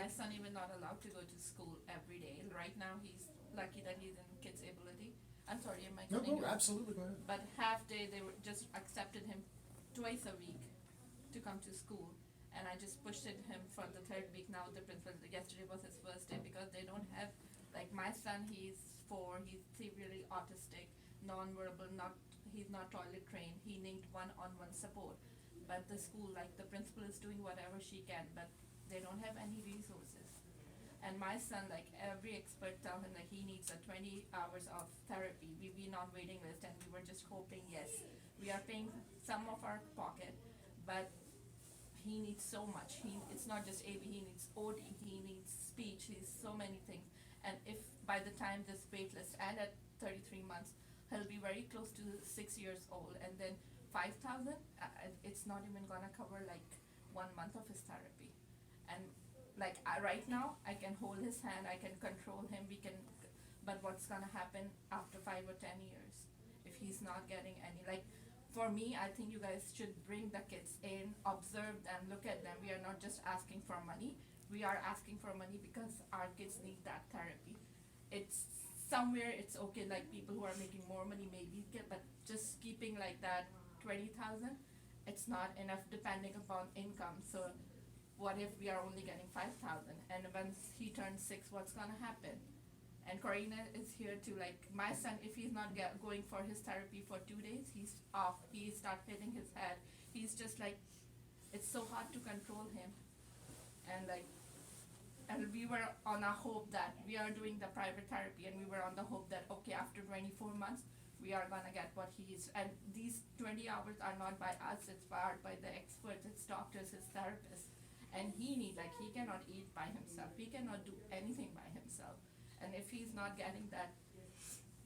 my son even not allowed to go to school every day. Right now he's lucky that he's in kids ability. I'm sorry, am I No, cutting you no, off? absolutely, go ahead. But half day they were just accepted him twice a week to come to school, and I just pushed it him for the third week. Now the principal, yesterday was his first day because they don't have, like my son, he's 4, he's severely autistic, non-verbal, he's not toilet trained, he needs one-on-one support. But the school, like the principal is doing whatever she can, but they don't have any resources. And my son, like every expert tell him that he needs a 20 hours of therapy. We on waiting list, and we were just hoping, yes, we are paying some of our pocket, but he needs so much. It's not just AB, he needs OT, he needs speech, he's so many things. And if by the time this wait list and at 33 months, he'll be very close to 6 years old, and then 5,000, it's not even gonna cover like 1 month of his therapy. And like right now I can hold his hand, I can control him, but what's gonna happen after 5 or 10 years if he's not getting any, like for me, I think you guys should bring the kids in, observe them, look at them. We are not just asking for money, we are asking for money because our kids need that therapy. It's somewhere it's okay, like people who are making more money maybe get, but just keeping like that 20,000, it's not enough depending upon income. So what if we are only getting 5,000, and once he turns 6, what's gonna happen? And Corina is here to, like my son, if he's not going for his therapy for 2 days, he's off, he starts hitting his head, he's just like, it's so hard to control him. And like, and we were on a hope that we are doing the private therapy, and we were on the hope that okay, after 24 months we are gonna get what he's, and these 20 hours are not by us, it's by the experts, it's doctors, his therapists. And he cannot eat by himself, he cannot do anything by himself. And if he's not getting that,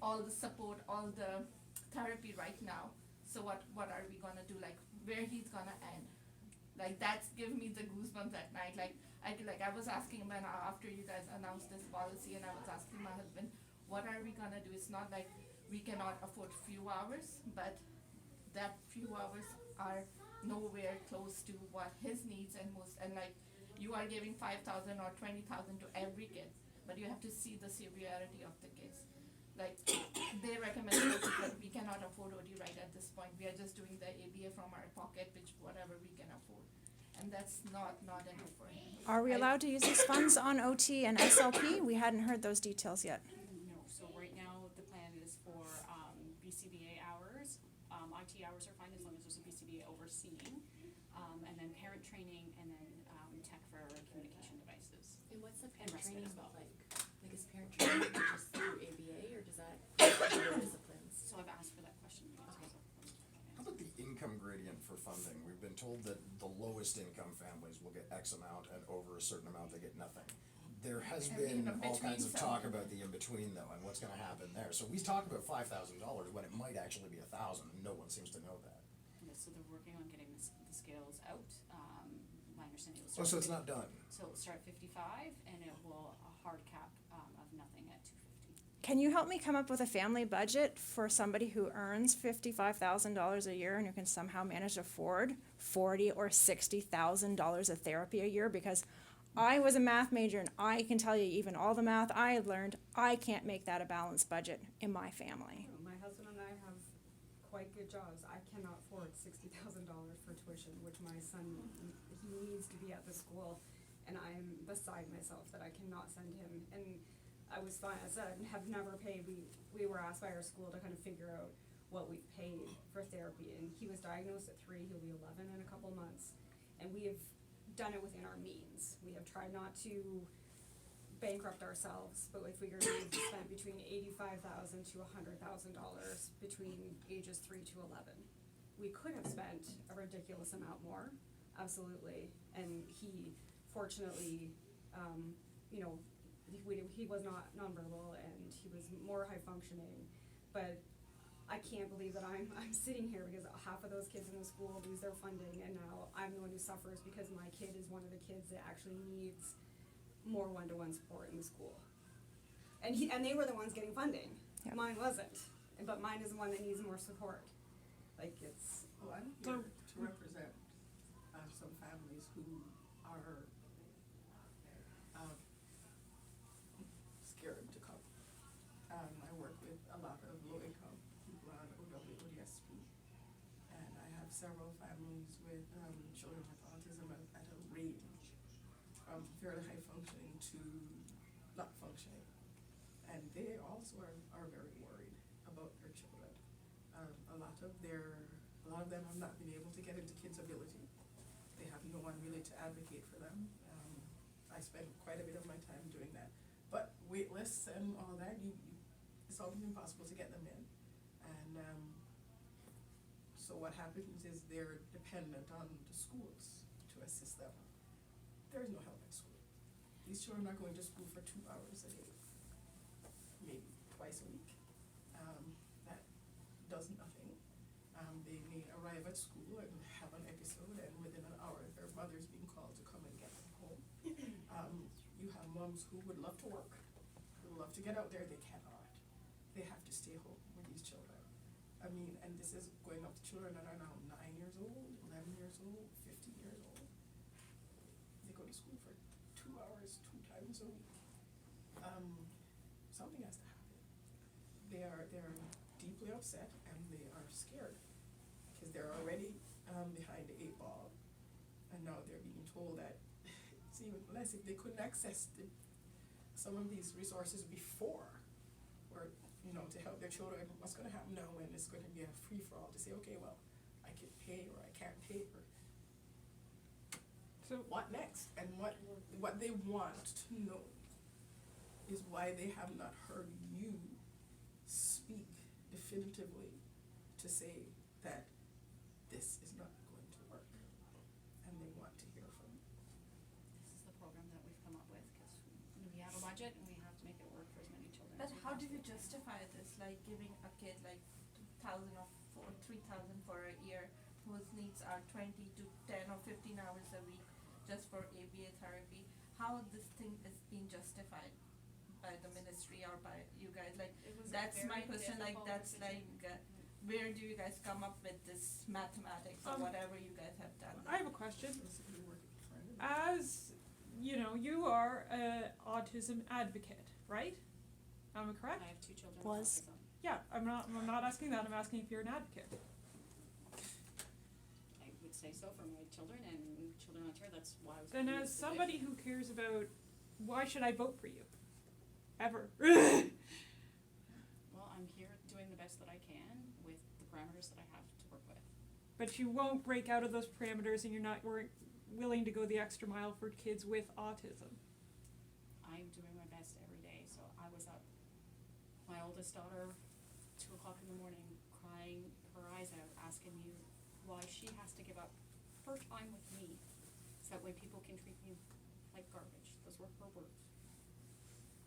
all the support, all the therapy right now, so what are we gonna do, like where he's gonna end? Like that's give me the goosebumps at night. Like I was asking when after you guys announced this policy, and I was asking my husband, what are we gonna do? It's not like we cannot afford few hours, but that few hours are nowhere close to what his needs and most, and like you are giving 5,000 or 20,000 to every kid, but you have to see the severity of the kids. Like they recommend OT, but we cannot afford OT right at this point. We are just doing the ABA from our pocket, which whatever we can afford, and that's not enough for him. Are we allowed to use these funds on OT and SLP? We hadn't heard those details yet. No, so right now the plan is for BCBA hours. IT hours are fine as long as there's a BCBA overseeing, and then parent training, and then tech for communication devices. And what's the And parent respite training as well. like? Like is parent training just through ABA, or does that other disciplines? So I've asked for that question. How about the income gradient for funding? We've been told that the lowest income families will get X amount, and over a certain amount they get nothing. There has And been in all between kinds of some. talk about the in-between though, and what's gonna happen there. So we talk about $5,000 when it might actually be 1,000, and no one seems to know that. Yeah, so they're working on getting the scales out. My understanding was. Oh, so it's not done? So it'll start at 55, and it will a hard cap of nothing at 250. Can you help me come up with a family budget for somebody who earns $55,000 a year and who can somehow manage to afford $40,000 or $60,000 of therapy a year? Because I was a math major, and I can tell you, even all the math I learned, I can't make that a balanced budget in my family. My husband and I have quite good jobs. I cannot afford $60,000 for tuition, which my son, he needs to be at the school, and I'm beside myself that I cannot send him. And I was fine, as I have never paid, we were asked by our school to kind of figure out what we've paid for therapy, and he was diagnosed at 3, he'll be 11 in a couple months, and we have done it within our means. We have tried not to bankrupt ourselves, but we figured we've spent between $85,000 to $100,000 between ages 3 to 11. We could have spent a ridiculous amount more, absolutely, and he fortunately, he was not nonverbal, and he was more high functioning, but I can't believe that I'm sitting here because half of those kids in the school lose their funding, and now I'm the one who suffers because my kid is one of the kids that actually needs more one-to-one support in the school. And they were the ones getting funding. Yep. Mine wasn't, but mine is the one that needs more support. Like it's. Well, I'm here to represent some families who are several families with children with autism at a range from fairly high functioning to not functioning. And they also are very worried about their children. A lot of them have not been able to get into Kids Ability. They have no one really to advocate for them. I spend quite a bit of my time doing that. But wait lists and all that, it's almost impossible to get them in. And so what happens is they're dependent on the schools to assist them. There is no help at school. These children are going to school for 2 hours a day, maybe twice a week. That does nothing. They may arrive at school and have an episode, and within an hour their mother's being called to come and get them home. You have moms who would love to work, who would love to get out there, they cannot. They have to stay home with these children. I mean, and this is going up to children that are now 9 years old, 11 years old, 15 years old. They go to school for 2 hours, 2 times a week. Something has to happen. They're deeply upset and they are scared because they're already behind the 8 ball, and now they're being told that it's even less if they couldn't access some of these resources before, or to help their children. What's going to happen now when it's going to be a free for all to say, okay, well, I can pay or I can't pay, or so what next? And what they want to know is why they have not heard you speak definitively to say that this is not going to work, and they want to hear from you. This is the program that we've come up with, because we have a budget and we have to make it work for as many children But as we how do you possibly can. justify this, like giving a kid like 2,000 or 3,000 for a year, whose needs are 20 to 10 or 15 hours a week just for ABA therapy? How this thing is being justified by the ministry or by you guys? Like, It was a that's my very question, like, difficult that's decision. like, where do you guys come up with this mathematics or whatever you guys have done? I have a question. Basically working for them. As you are an autism advocate, right? Am I correct? I have 2 children Was. with autism. Yeah, I'm not asking that. I'm asking if you're an advocate. I would say so for my children and children on Ontario. That's why I was. Then put in as this somebody position. who cares about why should I vote for you? Ever. Well, I'm here doing the best that I can with the parameters that I have to work with. But you won't break out of those parameters and you're not willing to go the extra mile for kids with autism. I'm doing my best every day. So I was up, my oldest daughter, 2 o'clock in the morning, crying her eyes out, asking me why she has to give up her time with me, so that way people can treat me like garbage. Those were her words.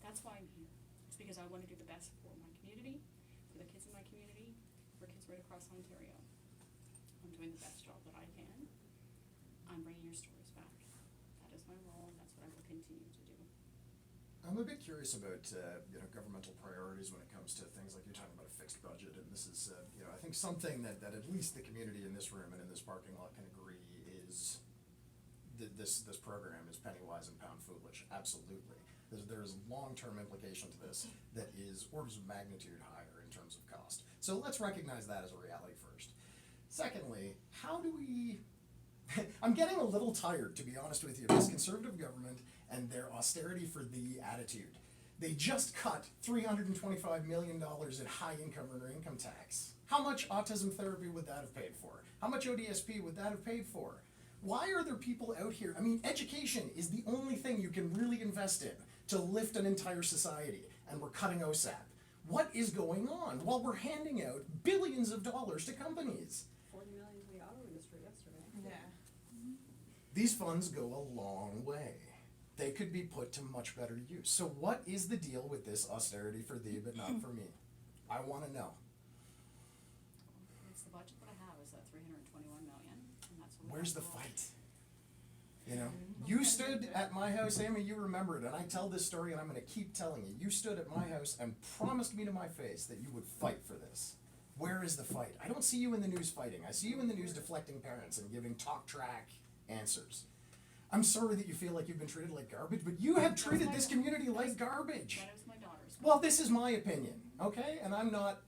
That's why I'm here. It's because I want to do the best for my community, for the kids in my community, for kids right across Ontario. I'm doing the best job that I can. I'm bringing your stories back. That is my role, and that's what I will continue to do. I'm a bit curious about governmental priorities when it comes to things like you're talking about a fixed budget, and this is I think something that at least the community in this room and in this parking lot can agree is this program is penny wise and pound foolish. Absolutely, there's long-term implication to this that is orders of magnitude higher in terms of cost. So let's recognize that as a reality first. Secondly, how do we? I'm getting a little tired, to be honest with you, of this conservative government and their austerity for the attitude. They just cut $325 million in high income earner income tax. How much autism therapy would that have paid for? How much ODSP would that have paid for? Why are there people out here? I mean, education is the only thing you can really invest in to lift an entire society, and we're cutting OSAP. What is going on while we're handing out billions of dollars to companies? 40 million to the auto industry yesterday. Yeah. These funds go a long way. They could be put to much better use. So what is the deal with this austerity for thee but not for me? I want to know. It's the budget that I have is at $321 million, and that's what we Where's have the to roll. fight? You stood at my house, Amy, you remember it, and I tell this story and I'm going to keep telling you. You stood at my house and promised me to my face that you would fight for this. Where is the fight? I don't see you in the news fighting. I see you in the news deflecting parents and giving talk track answers. I'm sorry that you feel like you've been treated like garbage, but you have treated this community like garbage. That is my daughter's. Well, this is my opinion, okay? And I'm not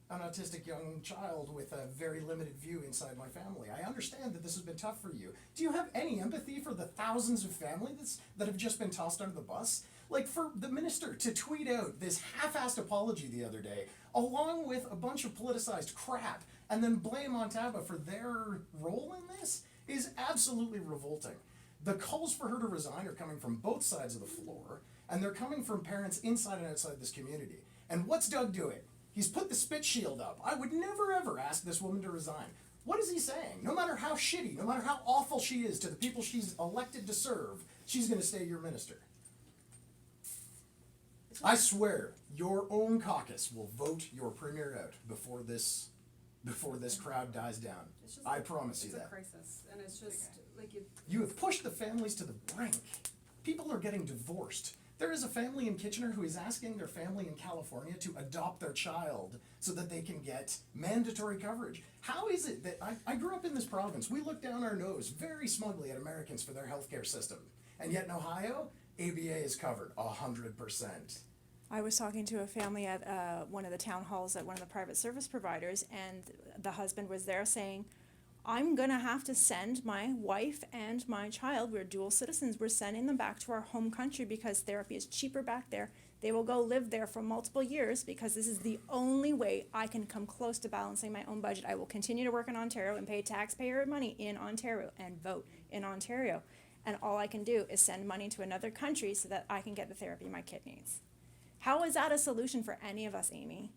an autistic young child with a very limited view inside my family. I understand that this has been tough for you. Do you have any empathy for the thousands of families that have just been tossed under the bus? Like, for the minister to tweet out this half-assed apology the other day, along with a bunch of politicized crap, and then blame Ontaba for their role in this, is absolutely revolting. The calls for her to resign are coming from both sides of the floor, and they're coming from parents inside and outside this community. And what's Doug doing? He's put the spit shield up. I would never ever ask this woman to resign. What is he saying? No matter how shitty, no matter how awful she is to the people she's elected to serve, she's going to stay your minister. I swear, your own caucus will vote your premier out before this crowd dies down. It's just I promise you It's a that. crisis, and it's just, like, You have pushed the families to the brink. People are getting divorced. There is a family in Kitchener who is asking their family in California to adopt their child so that they can get mandatory coverage. How is it that I grew up in this province? We look down our nose very smugly at Americans for their healthcare system. And yet in Ohio, ABA is covered 100%. I was talking to a family at one of the town halls at one of the private service providers, and the husband was there saying, I'm gonna have to send my wife and my child, we're dual citizens, we're sending them back to our home country because therapy is cheaper back there. They will go live there for multiple years because this is the only way I can come close to balancing my own budget. I will continue to work in Ontario and pay taxpayer money in Ontario and vote in Ontario. And all I can do is send money to another country so that I can get the therapy my kid needs. How is that a solution for any of us, Amy?